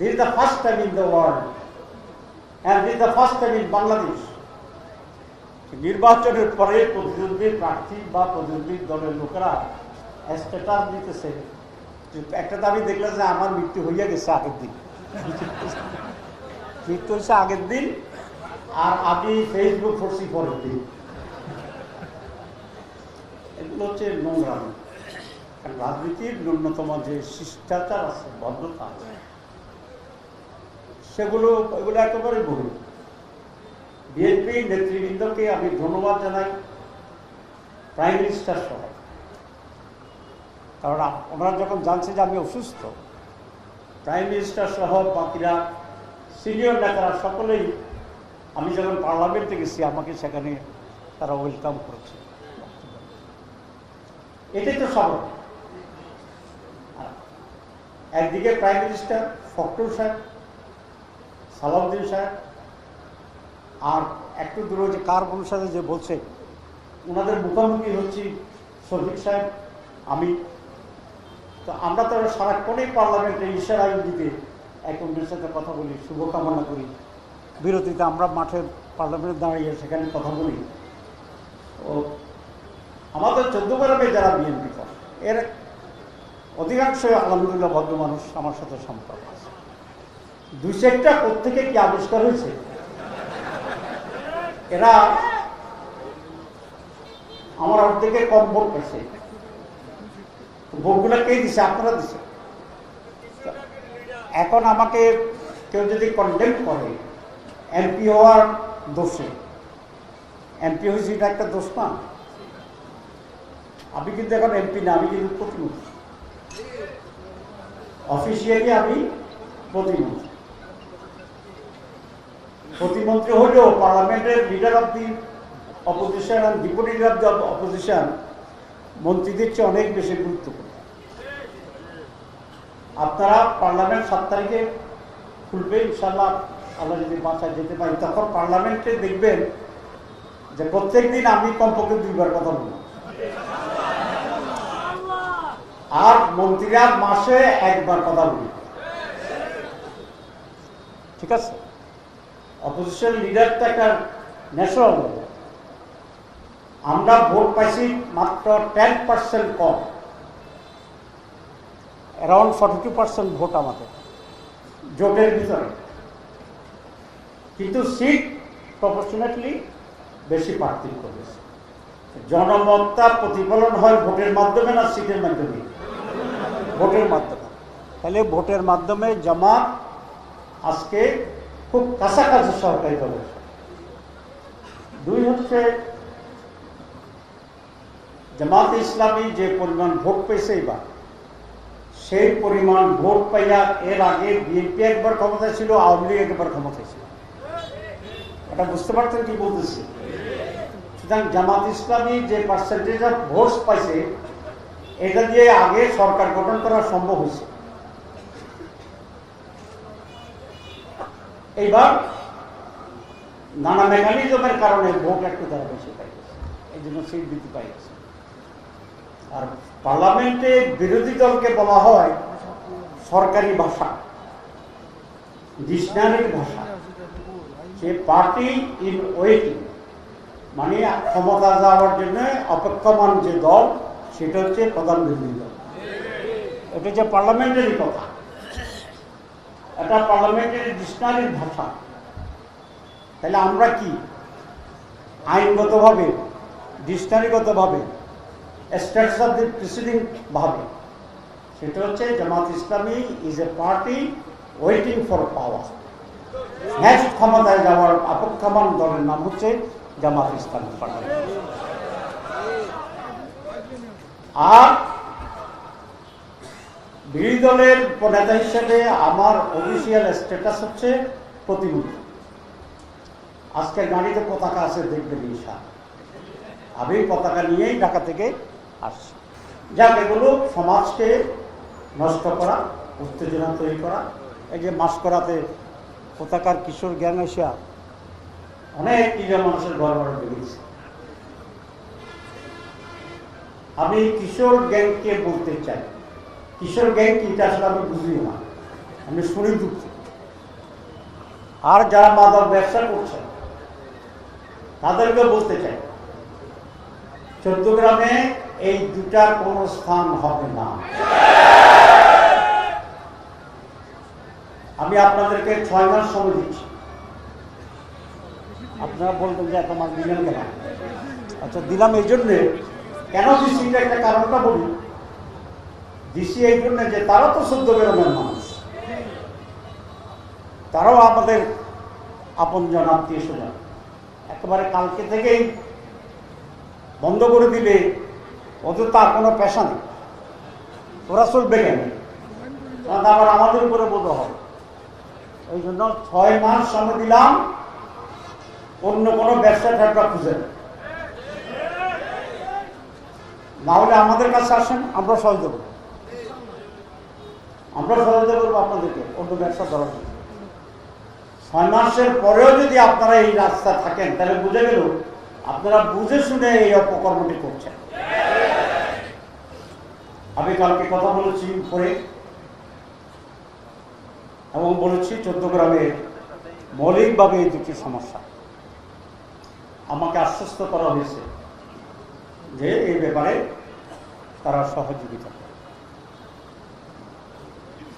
This is the first time in the world and this is the first time in Bangladesh. নির্বাচনের পরে প্রতিদ্বন্দ্বী প্রার্থী বা প্রতিদ্বন্দ্বী দলের লোকেরা স্ট্যাটাস দিতেছে। একটা দাবি দেখলাম যে আমার মৃত্যু হইয়া গেছে আগের দিন, মৃত্যু হয়েছে আগের দিন আর আমি ফেসবুক করছি পরের দিন। এগুলো হচ্ছে নোংরামি। কারণ রাজনীতির ন্যূনতম যে শিষ্টাচার আছে, ভদ্রতা আছে, এগুলো একেবারে ভুল। বিএনপি নেতৃবৃন্দকে আমি ধন্যবাদ জানাই, প্রাইম মিনিস্টার সহ। কারণ ওনারা যখন জানছে যে আমি অসুস্থ, প্রাইম মিনিস্টার সহ বাকিরা সিনিয়র নেতারা সকলেই, আমি যখন পার্লামেন্টে গেছি আমাকে সেখানে তারা ওয়েলকাম করেছে। এটাই তো স্বাভাবিক। একদিকে প্রাইম মিনিস্টার ফখরুল সাহেব, সালাউদ্দিন সাহেব, আর একটু দূরে যে কারগুলোর সাথে যে বলছে ওনাদের মুখোমুখি হচ্ছি শফিক সাহেব, আমি। তো আমরা তো সারাক্ষণই পার্লামেন্টে ইশারা ইঙ্গিতে এক অন্যের সাথে কথা বলি, শুভকামনা করি। বিরতিতে আমরা মাঠে পার্লামেন্টে দাঁড়িয়ে সেখানে কথা বলি। ও আমাদের 14 গ্রামে যারা বিএনপি করে এর অধিকাংশ আলহামদুলিল্লাহ ভদ্র মানুষ, আমার সাথে সম্পর্ক আছে। 2-1টা কোত্থেকে কি আবিষ্কার হয়েছে, এরা আমার অর্ধেকে কম ভোট পেয়েছে। ভোটগুলো কে দিছে? আপনারা দিছে। এখন আমাকে কেউ যদি কন্ডেম করে এমপি হওয়ার দোষে, এমপি হয়েছে এটা একটা দোষ না। আমি কিন্তু এখন এমপি না, আমি কিন্তু প্রতিমন্ত্রী। অফিসিয়ালি আমি প্রতিমন্ত্রী। প্রতিমন্ত্রী হলেও পার্লামেন্টের লিডার অব দি অপোজিশন আর deputy leader of the opposition মন্ত্রীদের চেয়ে অনেক বেশি গুরুত্বপূর্ণ। আপনারা পার্লামেন্ট 7 তারিখে খুলবে ইনশাল্লাহ, আল্লাহ যদি বাঁচায় যেতে পারি, তখন পার্লামেন্টে দেখবেন যে প্রত্যেক দিন আমি কমপক্ষে 2বার কথা বলি, আর মন্ত্রীরা মাসে 1বার কথা বলি। ঠিক আছে? অপোজিশন লিডারটা একটা ন্যাশনাল। আমরা ভোট পাইছি মাত্র 10% কম, অ্যারাউন্ড 42% ভোট আমাদের জোটের ভিতরে, কিন্তু সিট প্রপোর্শনেটলি বেশি পার্থক্য হয়েছে। জনমতটা প্রতিফলন হয় ভোটের মাধ্যমে না সিটের মাধ্যমে? ভোটের মাধ্যমে। তাহলে ভোটের মাধ্যমে জামাত আজকে খুব কাছাকাছি সরকারি দলের। 2 হচ্ছে জামাতে ইসলামী যে পরিমাণ ভোট পেয়েছে এবার, সেই পরিমাণ ভোট পাইয়া এর আগে বিএনপি একবার ক্ষমতায় ছিল, আওয়ামী লীগ একবার ক্ষমতায় ছিল। এটা বুঝতে পারছেন কি বলতেছি? সুতরাং জামাত ইসলামী যে পার্সেন্টেজ অফ ভোটস পাইছে, এটা দিয়ে আগে সরকার গঠন করা সম্ভব হয়েছে। এইবার নানা মেকানিজমের কারণে ভোট একটু তারা বেশি পাই গেছে, এই জন্য সিট বৃদ্ধি পাই গেছে। আর পার্লামেন্টে বিরোধী দলকে বলা হয় সরকারি ভাষা, ডিকশনারির ভাষা, যে পার্টি ইন ওয়েটিং, মানে ক্ষমতা যাওয়ার জন্য অপেক্ষমান যে দল, সেটা হচ্ছে প্রধান বিরোধী দল। এটা যে পার্লামেন্টারি কথা, এটা পার্লামেন্টারি ডিকশনারির ভাষা। তাহলে আমরা কি আইনগতভাবে, ডিকশনারিগতভাবে, স্ট্যাটাস অফ দি প্রিসিডিং ভাবে, সেটা হচ্ছে Jamaat Islami is a party waiting for power. Next ক্ষমতায় যাওয়ার অপেক্ষমান দলের নাম হচ্ছে জামাত ইসলামী পার্টি। আর বিরোধী দলের নেতা হিসেবে আমার অফিসিয়াল স্ট্যাটাস হচ্ছে প্রতিমন্ত্রী। আজকের গাড়িতে পতাকা আছে, দেখবেন ঈশা, আমি পতাকা নিয়েই ঢাকা থেকে আসছি। যাক, এগুলো সমাজকে নষ্ট করা, উত্তেজনা তৈরি করা। এই যে মাসকরাতে পতাকার কিশোর গ্যাং এসে অনেক কিশোর মানুষের ঘর ঘরে বেরিয়েছে। আমি কিশোর গ্যাংকে বলতে চাই, কিশোর গ্যাং কি এটা আসলে আমি বুঝি না। আমি শুনি দুঃখ। আর যারা মাদক ব্যবসা করছেন তাদেরকে বলতে চাই, চৌদ্দগ্রামে এই দুটার কোনো স্থান হবে না। আমি আপনাদেরকে 6 মাস সময় দিচ্ছি। আপনারা বলবেন যে এত মাস দিলেন কেন? আচ্ছা, দিলাম এই জন্যে, কেন দিচ্ছি একটা কারণটা বলি। দিচ্ছি এই জন্য যে তারা তো চৌদ্দগ্রামের মানুষ, তারাও আমাদের আপনজন, আত্মীয় স্বজন। একেবারে কালকে থেকেই বন্ধ করে দিলে ওদের তার কোনো পেশা নেই, ওরা চলবে কেন? কারণ আবার আমাদের উপরে বোধ হবে। এই জন্য 6 মাস সময় দিলাম, অন্য কোনো ব্যবসা ঠেকা খুঁজে না হলে আমাদের কাছে আসেন, আমরা সহযোগিতা করবো। আমরা সহযোগিতা করবো আপনাদেরকে অন্য ব্যবসা করার জন্য। 6 মাসের পরেও যদি আপনারা এই রাস্তা থাকেন, তাহলে বুঝে গেল আপনারা বুঝে শুনে এই অপকর্মটি করছেন। আমি কালকে কথা বলেছি উপরে এবং বলেছি চৌদ্দগ্রামে মৌলিকভাবে এই দুটি সমস্যা। আমাকে আশ্বস্ত করা হয়েছে যে এই ব্যাপারে তারা সহযোগিতা করে।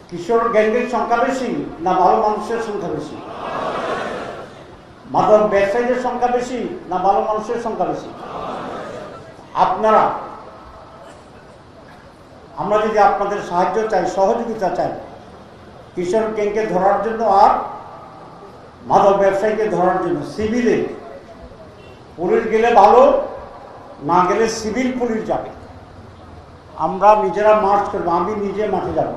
কিশোর গ্যাংয়ের সংখ্যা বেশি না ভালো মানুষের সংখ্যা বেশি? মাদক ব্যবসায়ীদের সংখ্যা বেশি না ভালো মানুষের সংখ্যা বেশি? আপনারা, আমরা যদি আপনাদের সাহায্য চাই, সহযোগিতা চাই কিশোর গ্যাংকে ধরার জন্য আর মাদক ব্যবসায়ীকে ধরার জন্য, সিভিলে পুলিশ গেলে ভালো, না গেলে সিভিল পুলিশ যাবে। আমরা নিজেরা মার্চ করবো, আমি নিজে মাঠে যাবো।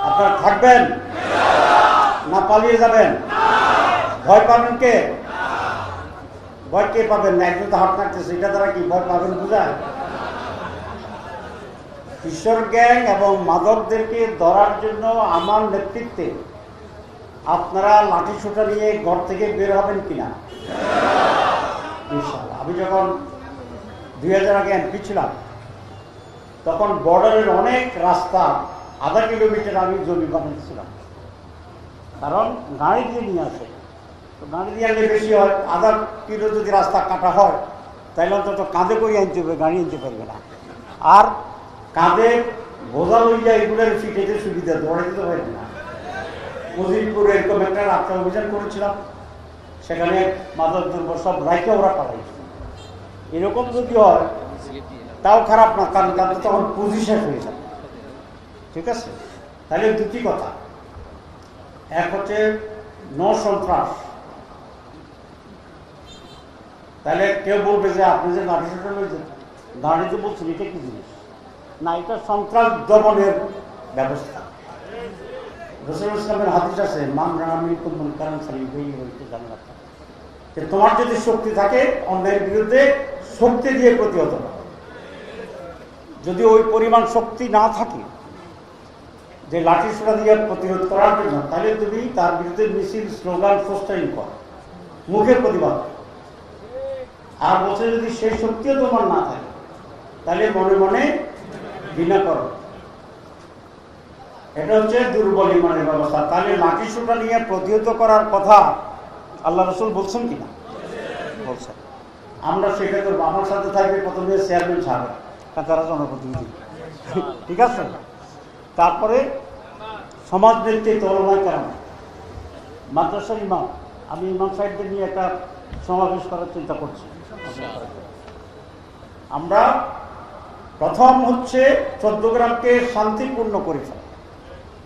আপনারা থাকবেন না পালিয়ে যাবেন? ভয় পাবেন কে? ভয় কে পাবেন না? একজন তো হাত নাড়তেছে, এটা দ্বারা কি ভয় পাবেন বুঝায়? কিশোর গ্যাং এবং মাদকদেরকে ধরার জন্য আমার নেতৃত্বে আপনারা লাঠি ছোটা নিয়ে ঘর থেকে বের হবেন কিনা? ইনশাআল্লাহ। আমি যখন 2000 আগে এমপি ছিলাম, তখন বর্ডারের অনেক রাস্তা আধা কিলোমিটার আমি জমি বানিয়েছিলাম, কারণ গাড়ি দিয়ে নিয়ে আসে। তো গাড়ি দিয়ে আনলে বেশি হয়, আধা কিলো যদি রাস্তা কাটা হয় তাহলে অন্তত কাঁধে করে আনতে হবে, গাড়ি আনতে পারবে না। আর কাঁধে বোঝা লইয়া এগুলোর ফিটেতে সুবিধা, দৌড়াইতে তো পারবে না। মজিদপুরে এরকম একটা রাস্তা অভিযান করেছিলাম, সেখানে মাদক দ্রব্য সব রাইকে ওরা পালাইছে। এরকম যদি হয় তাও খারাপ না, কারণ তাদের তখন পুঁজি শেষ হয়ে যাবে। ঠিক আছে? তাহলে দুটি কথা, এক হচ্ছে নো সন্ত্রাস। তাহলে কেউ বলবে যে আপনি যে গাড়ি সেটা লইছেন, গাড়িতে বলছেন এটা কি জিনিস? না, এটা সন্ত্রাস দমনের ব্যবস্থা। রাসূলুল্লাহ ইসলামের হাদিস আছে, মান রাআ মিনকুম মুনকারান ফালিয়ুগাইয়িরহু বিয়াদিহি। তোমার যদি শক্তি থাকে অন্যায়ের বিরুদ্ধে শক্তি দিয়ে প্রতিহত করো। যদি ওই পরিমাণ শক্তি না থাকে যে লাঠি সোটা দিয়ে প্রতিরোধ করার জন্য, তাহলে তুমি তার বিরুদ্ধে মিছিল, স্লোগান, পোস্টারিং করো, মুখের প্রতিবাদ। আর বলছে যদি সেই শক্তিও তোমার না থাকে তাহলে মনে মনে ঘৃণা করো। এটা হচ্ছে দুর্বল ইমানের ব্যবস্থা। তাহলে লাঠি সোটা নিয়ে প্রতিহত করার কথা আল্লাহ রাসূল বলছেন কিনা? বলছেন। আমরা সেটা করবো। আমার সাথে থাকবে প্রথমে চেয়ারম্যান সাহেব, তারা জনপ্রতিনিধি। ঠিক আছে? তারপরে সমাজ নেতৃত্ব, ওলামায়ে কেরাম, মাদ্রাসার ইমাম। আমি ইমাম সাহেবদের নিয়ে একটা সমাবেশ করার চিন্তা করছি। আমরা প্রথম হচ্ছে চৌদ্দগ্রামকে শান্তিপূর্ণ করে ফেলা,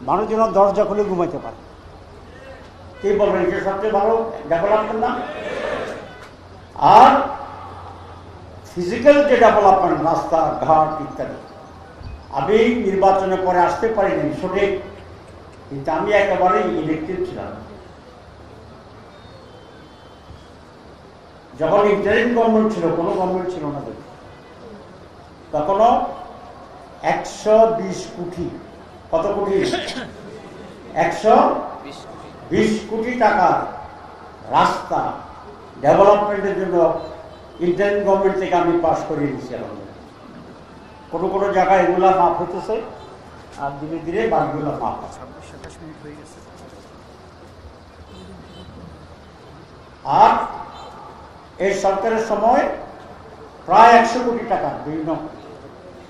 মানুষ যেন দরজা খুলে ঘুমাইতে পারে। কি বলবেন, এটা সবচেয়ে ভালো ডেভেলপমেন্ট না? আর ফিজিক্যাল যে ডেভেলপমেন্ট, রাস্তা ঘাট ইত্যাদি। আমি নির্বাচনের পরে আসতে পারিনি সঠিক, কিন্তু আমি একেবারেই ইলেকটেড ছিলাম। যখন ইন্টারিম গভর্নমেন্ট ছিল, কোনো গভর্নমেন্ট ছিল না, তখনও 120 কোটি, কত কোটি? 120 কোটি টাকা রাস্তা ডেভেলপমেন্টের জন্য ইন্টারিম গভর্নমেন্ট থেকে আমি পাস করিয়ে দিয়েছি। কোনো কোনো জায়গায় এগুলা মাফ হতেছে, আর ধীরে ধীরে বাকিগুলো মাপ। আর এই সরকারের সময় প্রায় 100 কোটি টাকা বিভিন্ন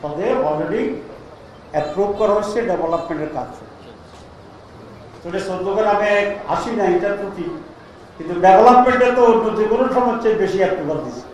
পদে অলরেডি অ্যাপ্রুভ করা হচ্ছে ডেভেলপমেন্টের কাজ। সদ্যকাল আমি আসি না, এটা ত্রুটি, কিন্তু ডেভেলপমেন্টে তো অন্য যে কোনো সময় চেয়ে বেশি অ্যাপ্রুভাল দিচ্ছে।